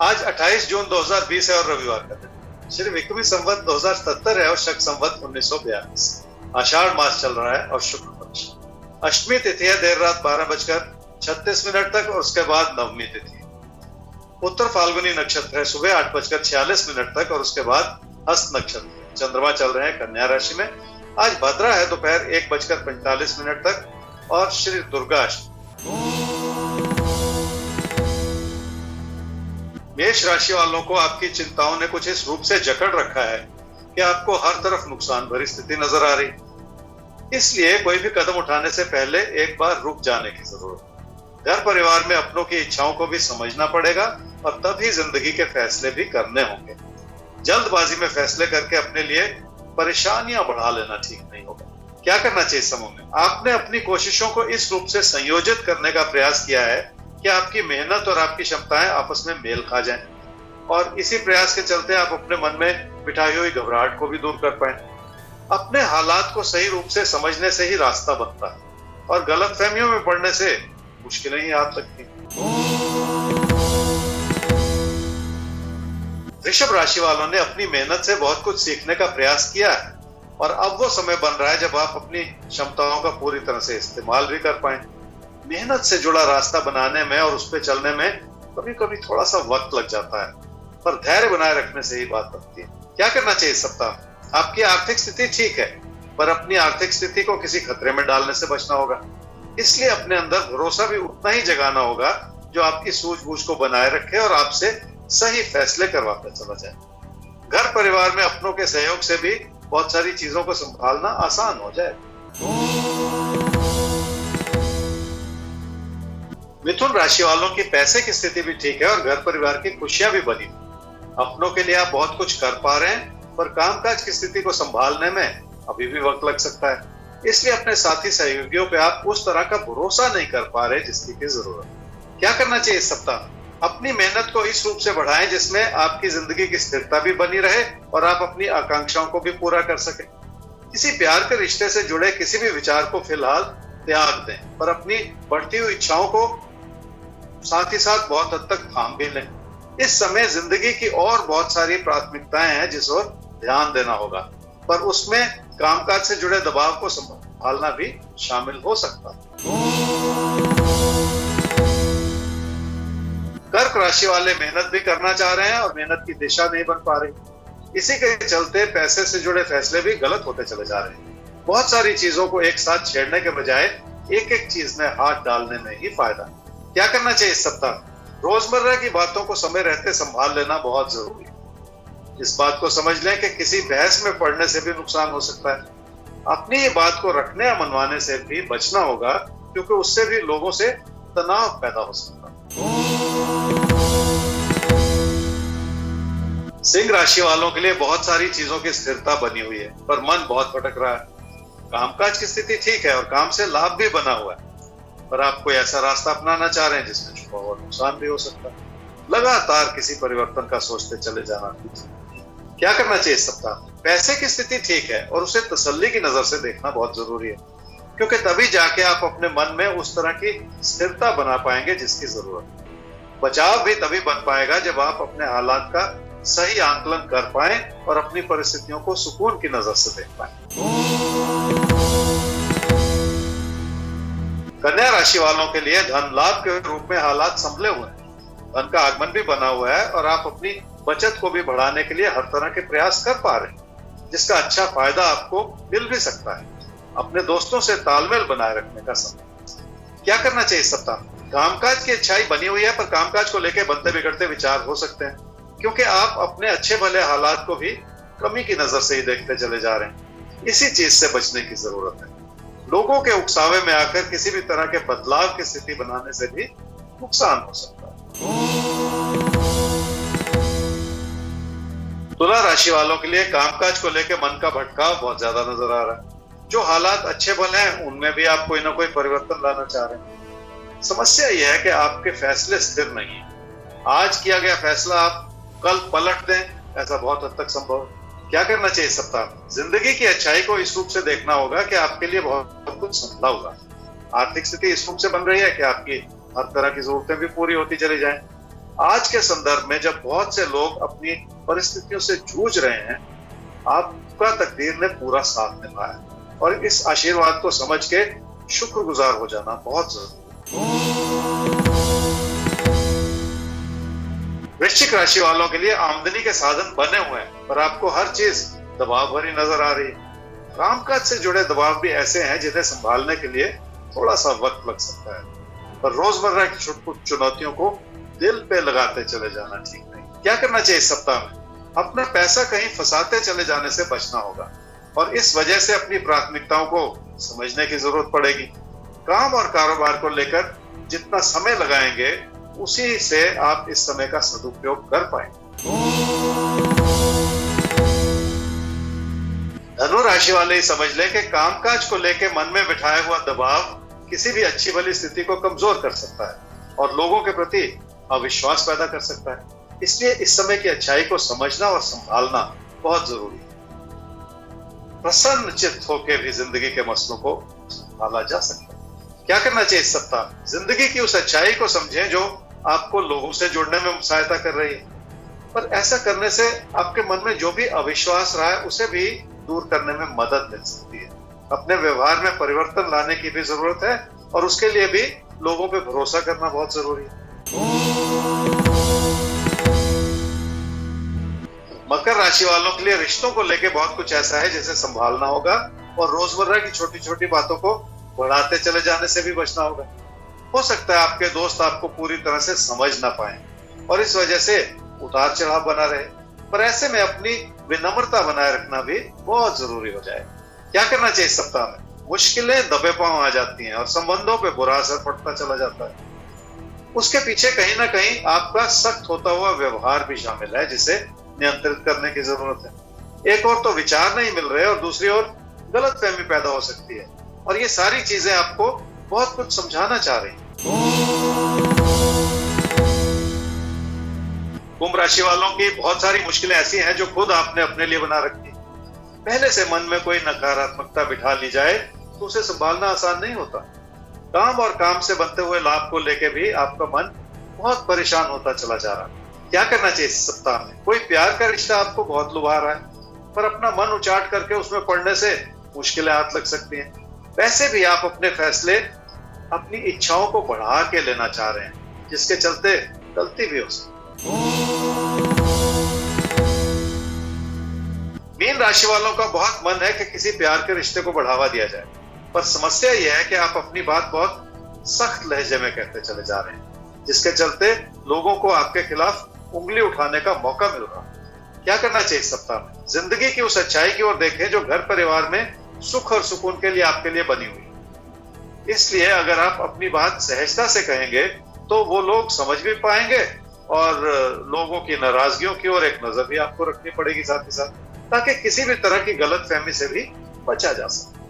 आज 28 जून 2020 है और रविवार का दिन। श्री विक्रमी संवत 2077 है और शक संवत 1942। आषाढ़ मास चल रहा है और शुक्ल पक्ष। अष्टमी तिथि है देर रात 12:36 तक और उसके बाद नवमी तिथि। उत्तर फाल्गुनी नक्षत्र है सुबह 8:46 तक और उसके बाद हस्त नक्षत्र। चंद्रमा चल रहे हैं कन्या राशि में। आज भद्रा है दोपहर 1:45 तक और श्री दुर्गाष्टमी। मेष राशि वालों को आपकी चिंताओं ने कुछ इस रूप से जकड़ रखा है कि आपको हर तरफ नुकसान भरी स्थिति नजर आ रही। इसलिए कोई भी कदम उठाने से पहले एक बार रुक जाने की जरूरत। घर परिवार में अपनों की इच्छाओं को भी समझना पड़ेगा और तभी जिंदगी के फैसले भी करने होंगे। जल्दबाजी में फैसले करके अपने लिए परेशानियां बढ़ा लेना ठीक नहीं होगा। क्या करना चाहिए इस समय में? आपने अपनी कोशिशों को इस रूप से संयोजित करने का प्रयास किया है कि आपकी मेहनत और आपकी क्षमताएं आपस में मेल खा जाएं और इसी प्रयास के चलते आप अपने मन में बिठाई हुई घबराहट को भी दूर कर पाए। अपने हालात को सही रूप से समझने से ही रास्ता बनता है और गलतफहमियों में पड़ने से मुश्किलें ही आ सकती। वृषभ राशि वालों ने अपनी मेहनत से बहुत कुछ सीखने का प्रयास किया है और अब वो समय बन रहा है जब आप अपनी क्षमताओं का पूरी तरह से इस्तेमाल भी कर पाए। मेहनत से जुड़ा रास्ता बनाने में और उस पर चलने में कभी कभी थोड़ा सा वक्त लग जाता है, पर धैर्य बनाए रखने से ही बात बनती है। क्या करना चाहिए इस सप्ताह? आपकी आर्थिक स्थिति ठीक है, पर अपनी आर्थिक स्थिति को किसी खतरे में डालने से बचना होगा। इसलिए अपने अंदर भरोसा भी उतना ही जगाना होगा जो आपकी सूझबूझ को बनाए रखे और आपसे सही फैसले करवाता चला जाए। घर परिवार में अपनों के सहयोग से भी बहुत सारी चीजों को संभालना आसान हो जाए। मिथुन राशि वालों की पैसे की स्थिति भी ठीक है और घर परिवार की खुशियां भी बनी। अपनों के लिए आप बहुत कुछ कर पा रहे हैं, पर कामकाज की स्थिति को संभालने में अभी भी वक्त लग सकता है। इसलिए अपने साथी सहयोगियों पे आप उस तरह का भरोसा नहीं कर पा रहे जिसकी की जरूरत। क्या करना चाहिए इस सप्ताह? अपनी मेहनत को इस रूप से बढ़ाएं जिसमें आपकी जिंदगी की स्थिरता भी बनी रहे और आप अपनी आकांक्षाओं को भी पूरा कर सके। किसी प्यार के रिश्ते से जुड़े किसी भी विचार को फिलहाल त्याग दें, पर अपनी बढ़ती हुई इच्छाओं को साथ ही साथ बहुत हद तक थाम भी लें। इस समय जिंदगी की और बहुत सारी प्राथमिकताएं हैं जिस ओर ध्यान देना होगा, पर उसमें कामकाज से जुड़े दबाव को संभालना भी शामिल हो सकता है। कर्क राशि वाले मेहनत भी करना चाह रहे हैं और मेहनत की दिशा नहीं बन पा रही। इसी के चलते पैसे से जुड़े फैसले भी गलत होते चले जा रहे हैं। बहुत सारी चीजों को एक साथ छेड़ने के बजाय एक एक चीज में हाथ डालने में ही फायदा। क्या करना चाहिए इस सप्ताह? रोजमर्रा की बातों को समय रहते संभाल लेना बहुत जरूरी है। इस बात को समझ लें कि किसी बहस में पड़ने से भी नुकसान हो सकता है। अपनी ये बात को रखने या मनवाने से भी बचना होगा, क्योंकि उससे भी लोगों से तनाव पैदा हो सकता है। सिंह राशि वालों के लिए बहुत सारी चीजों की स्थिरता बनी हुई है, पर मन बहुत भटक रहा है। कामकाज की स्थिति ठीक है और काम से लाभ भी बना हुआ है, पर आप कोई ऐसा रास्ता अपनाना चाह रहे हैं जिसमें छुपा हुआ नुकसान भी हो सकता है। लगातार किसी परिवर्तन का सोचते चले जाना। क्या करना चाहिए इस सप्ताह? पैसे की स्थिति ठीक है और उसे तसल्ली की नजर से देखना बहुत जरूरी है, क्योंकि तभी जाके आप अपने मन में उस तरह की स्थिरता बना पाएंगे जिसकी जरूरत है। बचाव भी तभी बन पाएगा जब आप अपने हालात का सही आंकलन कर पाएं और अपनी परिस्थितियों को सुकून की नजर से देख पाएं। कन्या राशि वालों के लिए धन लाभ के रूप में हालात संभले हुए हैं। धन का आगमन भी बना हुआ है और आप अपनी बचत को भी बढ़ाने के लिए हर तरह के प्रयास कर पा रहे हैं, जिसका अच्छा फायदा आपको मिल भी सकता है। अपने दोस्तों से तालमेल बनाए रखने का समय। क्या करना चाहिए इस सप्ताह? कामकाज की अच्छाई बनी हुई है, पर कामकाज को लेकर बनते बिगड़ते विचार हो सकते हैं, क्योंकि आप अपने अच्छे भले हालात को भी कमी की नजर से ही देखते चले जा रहे हैं। इसी चीज से बचने की जरूरत है। लोगों के उकसावे में आकर किसी भी तरह के बदलाव की स्थिति बनाने से भी नुकसान हो सकता है। तुला राशि वालों के लिए कामकाज को लेकर मन का भटकाव बहुत ज्यादा नजर आ रहा है। जो हालात अच्छे भले हैं उनमें भी आप कोई ना कोई परिवर्तन लाना चाह रहे हैं। समस्या यह है कि आपके फैसले स्थिर नहीं है। आज किया गया फैसला आप कल पलट दें, ऐसा बहुत हद तक संभव है। क्या करना चाहिए सप्ताह? जिंदगी की अच्छाई को इस रूप से देखना होगा कि आपके लिए बहुत कुछ संभला होगा। आर्थिक स्थिति इस रूप से बन रही है कि आपकी हर तरह की जरूरतें भी पूरी होती चली जाएं। आज के संदर्भ में जब बहुत से लोग अपनी परिस्थितियों से जूझ रहे हैं, आपका तकदीर ने पूरा साथ निभाया और इस आशीर्वाद को समझ के शुक्रगुजार हो जाना बहुत जरूरी है। वृश्चिक राशि वालों के लिए आमदनी के साधन बने हुए हैं, पर आपको हर चीज दबाव भरी नजर आ रही है। कामकाज से जुड़े दबाव भी ऐसे हैं जिन्हें संभालने के लिए थोड़ा सा वक्त लग सकता है, पर रोजमर्रा की छोटी चुनौतियों को दिल पे लगाते चले जाना ठीक नहीं। क्या करना चाहिए इस सप्ताह में? अपना पैसा कहीं फंसाते चले जाने से बचना होगा और इस वजह से अपनी प्राथमिकताओं को समझने की जरूरत पड़ेगी। काम और कारोबार को लेकर जितना समय लगाएंगे उसी से आप इस समय का सदुपयोग कर पाएंगे। धनु राशि वाले ही समझ ले कि कामकाज को लेकर मन में बिठाया हुआ दबाव किसी भी अच्छी भली स्थिति को कमजोर कर सकता है और लोगों के प्रति अविश्वास पैदा कर सकता है। इसलिए इस समय की अच्छाई को समझना और संभालना बहुत जरूरी है। प्रसन्न चित्त होकर भी जिंदगी के मसलों को संभाला जा सकता है। क्या करना चाहिए इस सप्ताह? जिंदगी की उस अच्छाई को समझें जो आपको लोगों से जुड़ने में सहायता कर रही है, पर ऐसा करने से आपके मन में जो भी अविश्वास रहा है उसे भी दूर करने में मदद मिल सकती है। अपने व्यवहार में परिवर्तन लाने की भी जरूरत है और उसके लिए भी लोगों पे भरोसा करना बहुत जरूरी है। मकर राशि वालों के लिए रिश्तों को लेकर बहुत कुछ ऐसा है जिसे संभालना होगा और रोजमर्रा की छोटी छोटी बातों को बढ़ाते चले जाने से भी बचना होगा। हो सकता है आपके दोस्त आपको पूरी तरह से समझ ना पाए और इस वजह से उतार चढ़ाव बना रहे, पर ऐसे में अपनी विनम्रता बनाए रखना भी बहुत जरूरी हो जाए। क्या करना चाहिए इस सप्ताह में? मुश्किलें दबे पांव आ जाती हैं और संबंधों पे बुरा असर पड़ता चला जाता है। उसके पीछे कहीं ना कहीं आपका सख्त होता हुआ व्यवहार भी शामिल है जिसे नियंत्रित करने की जरूरत है। एक और तो विचार नहीं मिल रहे और दूसरी ओर गलतफहमी पैदा हो सकती है और ये सारी चीजें आपको बहुत कुछ समझाना चाह रही हैं। कुंभ राशि वालों की बहुत सारी मुश्किलें ऐसी हैं जो खुद आपने अपने लिए बना रखी। पहले से मन में कोई नकारात्मकता बिठा ली जाए तो उसे संभालना आसान नहीं होता। काम और काम से बनते हुए लाभ को लेकर भी आपका मन बहुत परेशान होता चला जा रहा है। क्या करना चाहिए इस सप्ताह में? कोई प्यार का रिश्ता आपको बहुत लुभा रहा है, पर अपना मन उचाट करके उसमें पड़ने से मुश्किलें हाथ लग सकती हैं। वैसे भी आप अपने फैसले अपनी इच्छाओं को बढ़ा के लेना चाह रहे हैं, जिसके चलते गलती भी हो सकती है। मीन राशि वालों का बहुत मन है कि किसी प्यार के रिश्ते को बढ़ावा दिया जाए, पर समस्या यह है कि आप अपनी बात बहुत सख्त लहजे में कहते चले जा रहे हैं, जिसके चलते लोगों को आपके खिलाफ उंगली उठाने का मौका मिल रहा है। क्या करना चाहिए इस सप्ताह में? जिंदगी की उस अच्छाई की ओर देखें जो घर परिवार में सुख और सुकून के लिए आपके लिए बनी हुई। इसलिए अगर आप अपनी बात सहजता से कहेंगे तो वो लोग समझ भी पाएंगे और लोगों की नाराजगियों की ओर एक नजर भी आपको रखनी पड़ेगी साथ ही साथ, ताकि किसी भी तरह की गलतफहमी से भी बचा जा सके।